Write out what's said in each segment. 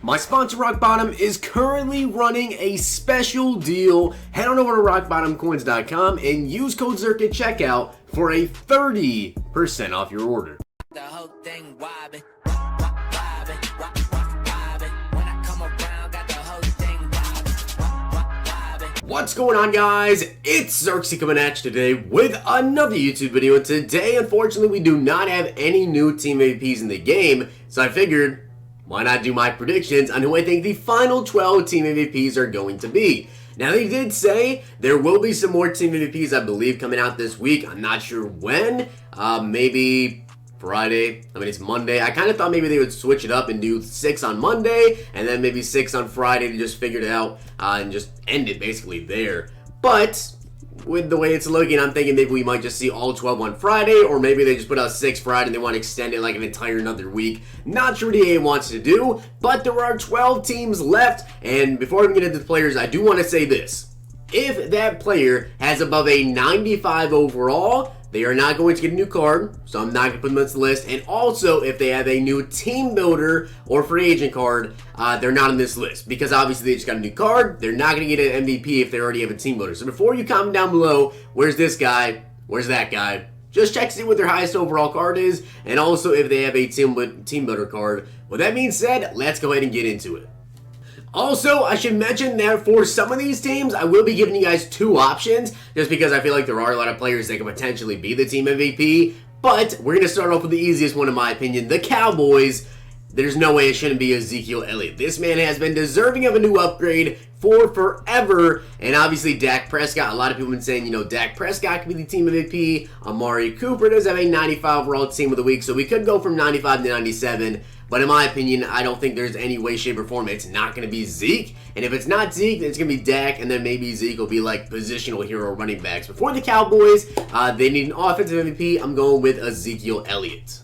My sponsor Rock Bottom is currently running a special deal. Head on over to rockbottomcoins.com and use code Zirksee at checkout for a 30% off your order. The whole thing wobbin', wobbin', wobbin'. When I come around, got the whole thing wobbin'. What's going on, guys? It's Zirksee coming at you today with another YouTube video. And today, unfortunately, we do not have any new team MVPs in the game, so I figured, why not do my predictions on who I think the final 12 team MVPs are going to be. Now, they did say there will be some more team MVPs, I believe, coming out this week. I'm not sure when. Maybe Friday. I mean, it's Monday. I kind of thought maybe they would switch it up and do 6 on Monday and then maybe 6 on Friday to just figure it out and just end it basically there. But with the way it's looking, I'm thinking maybe we might just see all 12 on Friday, or maybe they just put out 6 Friday and they want to extend it like an entire another week. Not sure what EA wants to do, but there are 12 teams left, and before we get into the players, I do want to say this. If that player has above a 95 overall, they are not going to get a new card, so I'm not going to put them on the list. And also, if they have a new team builder or free agent card, they're not on this list. Because obviously they just got a new card, they're not going to get an MVP if they already have a team builder. So before you comment down below, where's this guy, where's that guy, just check to see what their highest overall card is, and also if they have a team builder card. With that being said, let's go ahead and get into it. Also, I should mention that for some of these teams, I will be giving you guys 2 options, just because I feel like there are a lot of players that could potentially be the team MVP. But we're going to start off with the easiest one, in my opinion, the Cowboys. There's no way it shouldn't be Ezekiel Elliott. This man has been deserving of a new upgrade for forever. And obviously, Dak Prescott, a lot of people have been saying, you know, Dak Prescott could be the team MVP. Amari Cooper does have a 95 overall team of the week, so we could go from 95 to 97. But in my opinion, I don't think there's any way, shape, or form it's not going to be Zeke. And if it's not Zeke, then it's going to be Dak, and then maybe Zeke will be like positional hero running backs. But for the Cowboys, they need an offensive MVP. I'm going with Ezekiel Elliott.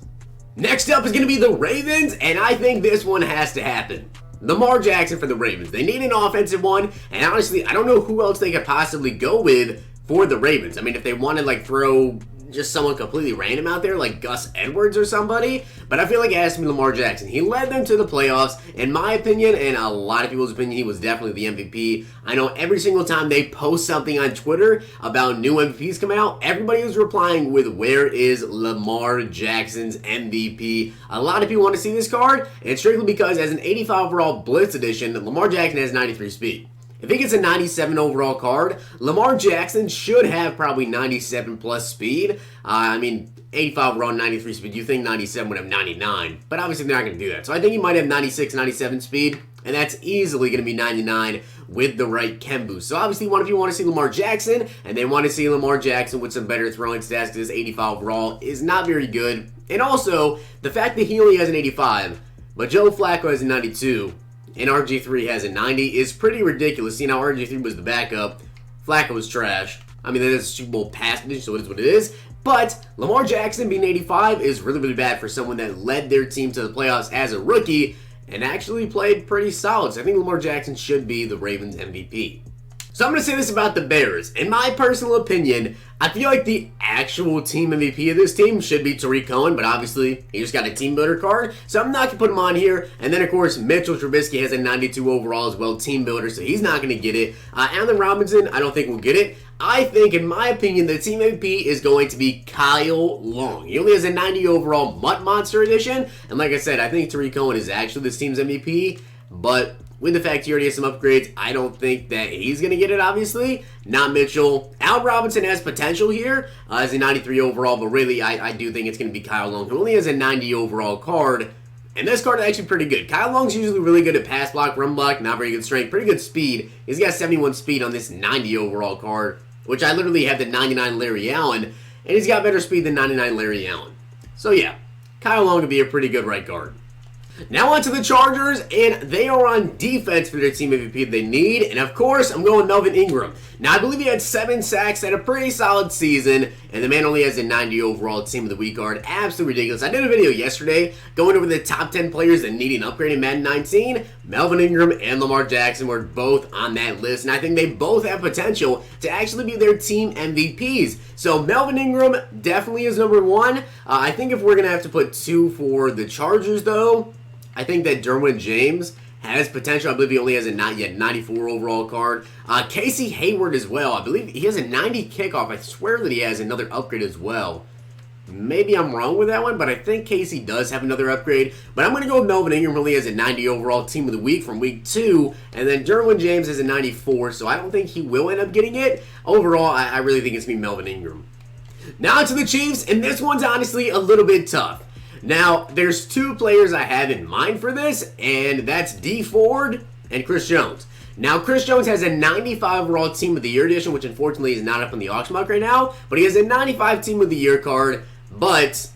Next up is going to be the Ravens, and I think this one has to happen. Lamar Jackson for the Ravens. They need an offensive one, and honestly, I don't know who else they could possibly go with for the Ravens. I mean, if they want to like throw just someone completely random out there like Gus Edwards or somebody, but I feel like it has to be Lamar Jackson. He led them to the playoffs. In my opinion, and a lot of people's opinion, he was definitely the MVP. I know every single time they post something on Twitter about new MVPs coming out, everybody was replying with, where is Lamar Jackson's MVP? A lot of people want to see this card, and it's strictly because as an 85 overall Blitz edition, Lamar Jackson has 93 speed. If he gets a 97 overall card, Lamar Jackson should have probably 97 plus speed. I mean, 85 overall, 93 speed. You think 97 would have 99, but obviously they're not going to do that. So I think he might have 96, 97 speed, and that's easily going to be 99 with the right chem boost. So obviously one of you want to see Lamar Jackson, and they want to see Lamar Jackson with some better throwing stats because his 85 overall is not very good. And also, the fact that he only has an 85, but Joe Flacco has a 92, and RG3 has a 90 is pretty ridiculous. You know, RG3 was the backup. Flacco was trash. I mean, that is a Super Bowl passage, so it is what it is. But Lamar Jackson being 85 is really, really bad for someone that led their team to the playoffs as a rookie and actually played pretty solid. So I think Lamar Jackson should be the Ravens MVP. So I'm going to say this about the Bears. In my personal opinion, I feel like the actual team MVP of this team should be Tariq Cohen, but obviously he just got a team builder card, so I'm not going to put him on here. And then, of course, Mitchell Trubisky has a 92 overall as well, team builder, so he's not going to get it. Allen Robinson, I don't think will get it. I think, in my opinion, the team MVP is going to be Kyle Long. He only has a 90 overall Mutt Monster edition, and like I said, I think Tariq Cohen is actually this team's MVP, but with the fact he already has some upgrades, I don't think that he's going to get it, obviously. Not Mitchell. Allen Robinson has potential here as a 93 overall, but really, I do think it's going to be Kyle Long, who only has a 90 overall card. And this card is actually pretty good. Kyle Long's usually really good at pass block, run block, not very good strength, pretty good speed. He's got 71 speed on this 90 overall card, which I literally have the 99 Larry Allen, and he's got better speed than 99 Larry Allen. So yeah, Kyle Long would be a pretty good right guard. Now on to the Chargers, and they are on defense for their team MVP they need, and of course, I'm going Melvin Ingram. Now, I believe he had 7 sacks, had a pretty solid season, and the man only has a 90 overall team of the week card. Absolutely ridiculous. I did a video yesterday going over the top 10 players that need an upgrade in Madden 19. Melvin Ingram and Lamar Jackson were both on that list, and I think they both have potential to actually be their team MVPs. So Melvin Ingram definitely is number 1. I think if we're going to have to put 2 for the Chargers, though, I think that Derwin James has potential. I believe he only has a not yet 94 overall card. Casey Hayward as well. I believe he has a 90 kickoff. I swear that he has another upgrade as well. Maybe I'm wrong with that one, but I think Casey does have another upgrade. But I'm going to go with Melvin Ingram, who only has a 90 overall team of the week from week 2. And then Derwin James has a 94, so I don't think he will end up getting it. Overall, I really think it's going to be Melvin Ingram. Now to the Chiefs, and this one's honestly a little bit tough. Now, there's 2 players I have in mind for this, and that's Dee Ford and Chris Jones. Now, Chris Jones has a 95 overall Team of the Year edition, which unfortunately is not up on the auction block right now, but he has a 95 Team of the Year card. But,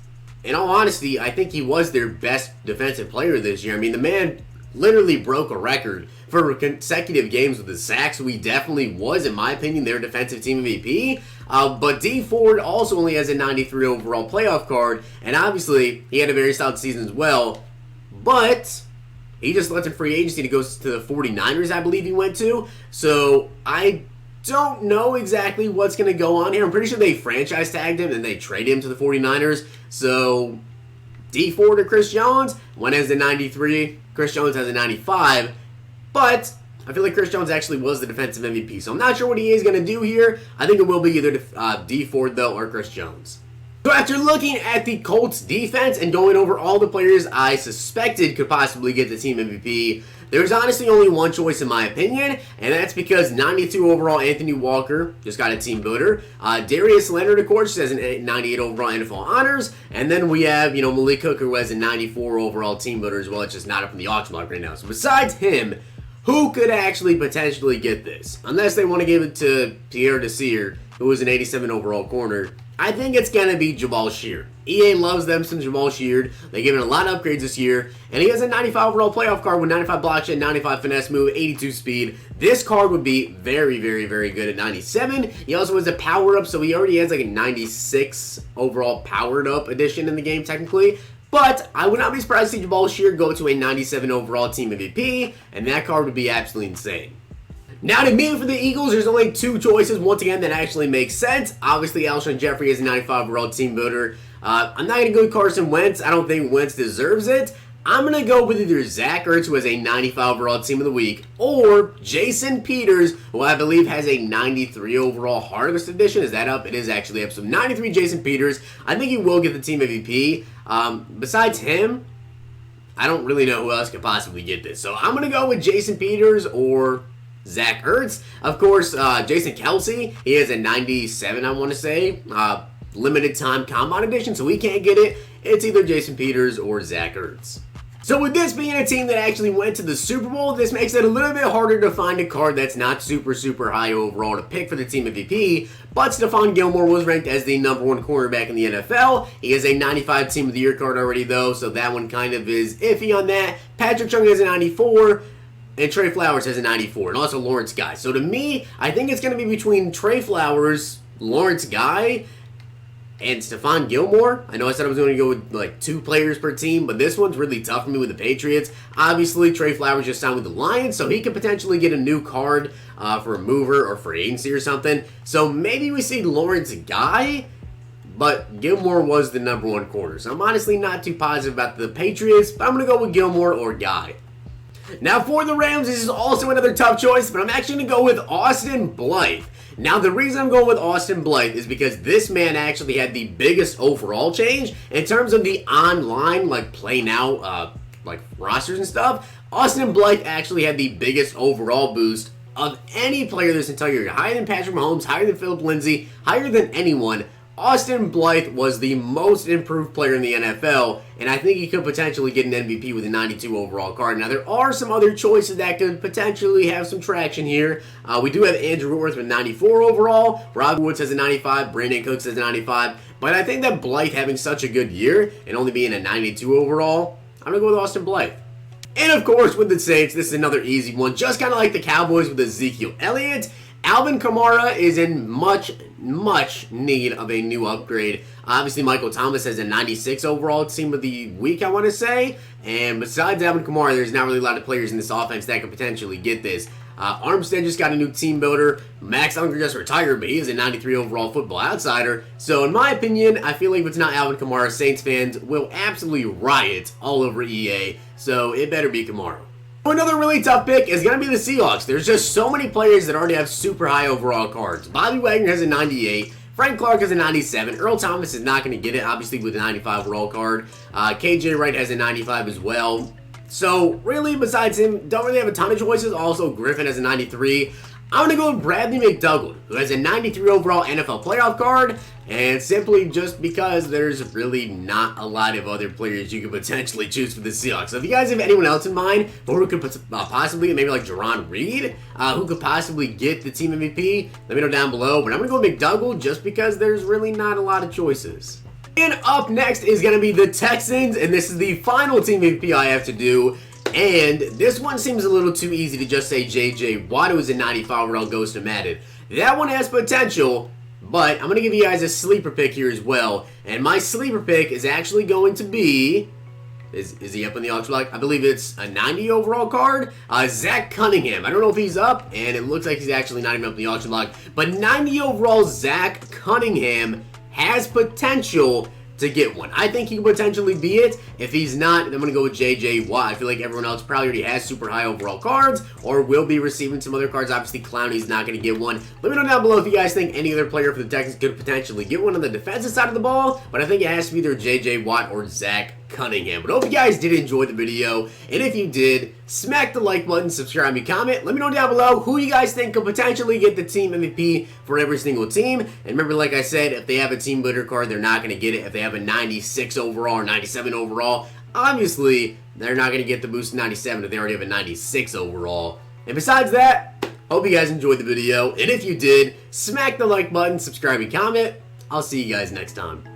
in all honesty, I think he was their best defensive player this year. I mean, the man literally broke a record for consecutive games with the sacks, so he definitely was, in my opinion, their defensive team MVP. But Dee Ford also only has a 93 overall playoff card, and obviously, he had a very solid season as well. But he just left in free agency to go to the 49ers, I believe he went to. So, I don't know exactly what's going to go on here. I'm pretty sure they franchise tagged him and they traded him to the 49ers. So, Dee Ford or Chris Jones? One has a 93, Chris Jones has a 95. But I feel like Chris Jones actually was the defensive MVP. So I'm not sure what he is going to do here. I think it will be either Dee Ford, though, or Chris Jones. So after looking at the Colts defense and going over all the players I suspected could possibly get the team MVP, there's honestly only one choice in my opinion, and that's because 92 overall Anthony Walker just got a team builder. Darius Leonard, of course, has a 98 overall NFL honors, and then we have, Malik Hooker, who has a 94 overall team builder as well. It's just not up in the auction block right now. So besides him, who could actually potentially get this? Unless they want to give it to Pierre Desir, who was an 87 overall corner. I think it's going to be Jamal Sheard. EA loves them some Jamal Sheard. They gave him a lot of upgrades this year. And he has a 95 overall playoff card with 95 block shot, 95 finesse move, 82 speed. This card would be very, very, very good at 97. He also has a power up, so he already has like a 96 overall powered up edition in the game technically. But I would not be surprised to see Jamal Sheard go to a 97 overall team MVP. And that card would be absolutely insane. Now to me, for the Eagles, there's only 2 choices, once again, that actually make sense. Obviously, Alshon Jeffrey is a 95 overall team builder. I'm not going to go with Carson Wentz. I don't think Wentz deserves it. I'm going to go with either Zach Ertz, who has a 95 overall team of the week, or Jason Peters, who I believe has a 93 overall Harvest edition. Is that up? It is actually up. So 93 Jason Peters. I think he will get the team MVP. Besides him, I don't really know who else could possibly get this. So I'm going to go with Jason Peters or Zach Ertz. Of course, Jason Kelsey, he has a 97, I want to say, limited time combine edition, so he can't get it. It's either Jason Peters or Zach Ertz. So with this being a team that actually went to the Super Bowl, this makes it a little bit harder to find a card that's not super high overall to pick for the team MVP, but Stephon Gilmore was ranked as the #1 cornerback in the NFL. He has a 95 Team of the Year card already, though, so that one kind of is iffy on that. Patrick Chung has a 94. And Trey Flowers has a 94, and also Lawrence Guy. So to me, I think it's going to be between Trey Flowers, Lawrence Guy, and Stephon Gilmore. I know I said I was going to go with like 2 players per team, but this one's really tough for me with the Patriots. Obviously, Trey Flowers just signed with the Lions, so he could potentially get a new card for a mover or for agency or something. So maybe we see Lawrence Guy, but Gilmore was the #1 corner. So I'm honestly not too positive about the Patriots, but I'm going to go with Gilmore or Guy. Now for the Rams, this is also another tough choice, but I'm actually going to go with Austin Blythe. Now the reason I'm going with Austin Blythe is because this man actually had the biggest overall change in terms of the online, like play now, like rosters and stuff. Austin Blythe actually had the biggest overall boost of any player this entire year. Higher than Patrick Mahomes, higher than Philip Lindsay, higher than anyone. Austin Blythe was the most improved player in the NFL, and I think he could potentially get an MVP with a 92 overall card. Now, there are some other choices that could potentially have some traction here. We do have Andrew Whitworth with 94 overall. Rob Woods has a 95. Brandon Cooks has a 95. But I think that Blythe having such a good year and only being a 92 overall, I'm going to go with Austin Blythe. And of course, with the Saints, this is another easy one. Just kind of like the Cowboys with Ezekiel Elliott. Alvin Kamara is in much need of a new upgrade. Obviously, Michael Thomas has a 96 overall team of the week, I want to say. And besides Alvin Kamara, there's not really a lot of players in this offense that could potentially get this. Armstead just got a new team builder. Max Unger just retired, but he is a 93 overall Football Outsider. So in my opinion, I feel like if it's not Alvin Kamara, Saints fans will absolutely riot all over EA. So it better be Kamara. Another really tough pick is going to be the Seahawks. There's just so many players that already have super high overall cards. Bobby Wagner has a 98. Frank Clark has a 97. Earl Thomas is not going to get it, obviously, with a 95 overall card. KJ Wright has a 95 as well. So, really, besides him, don't really have a ton of choices. Also, Griffin has a 93. I'm going to go with Bradley McDougald, who has a 93 overall NFL playoff card, and simply just because there's really not a lot of other players you could potentially choose for the Seahawks. So if you guys have anyone else in mind, or who could possibly, maybe like Jerron Reed, who could possibly get the team MVP, let me know down below. But I'm going to go with McDougald just because there's really not a lot of choices. And up next is going to be the Texans, and this is the final team MVP I have to do. And this one seems a little too easy to just say JJ Watt, who is a 95 overall, goes to Madden. That one has potential, but I'm going to give you guys a sleeper pick here as well. And my sleeper pick is actually going to be... Is he up in the auction block? I believe it's a 90 overall card. Zach Cunningham. I don't know if he's up, and it looks like he's actually not even up in the auction block. But 90 overall Zach Cunningham has potential to get one. I think he could potentially be it. If he's not, I'm going to go with JJ Watt. I feel like everyone else probably already has super high overall cards or will be receiving some other cards. Obviously, Clowney's not going to get one. Let me know down below if you guys think any other player for the Texans could potentially get one on the defensive side of the ball, but I think it has to be either JJ Watt or Zach Cunningham. But I hope you guys did enjoy the video, and if you did, smack the like button, subscribe, and comment. Let me know down below who you guys think could potentially get the team MVP for every single team. And remember, like I said, if they have a team builder card, they're not going to get it. If they have a 96 overall or 97 overall, obviously they're not going to get the boost to 97 if they already have a 96 overall. And besides that, hope you guys enjoyed the video, and if you did, smack the like button, subscribe, and comment. I'll see you guys next time.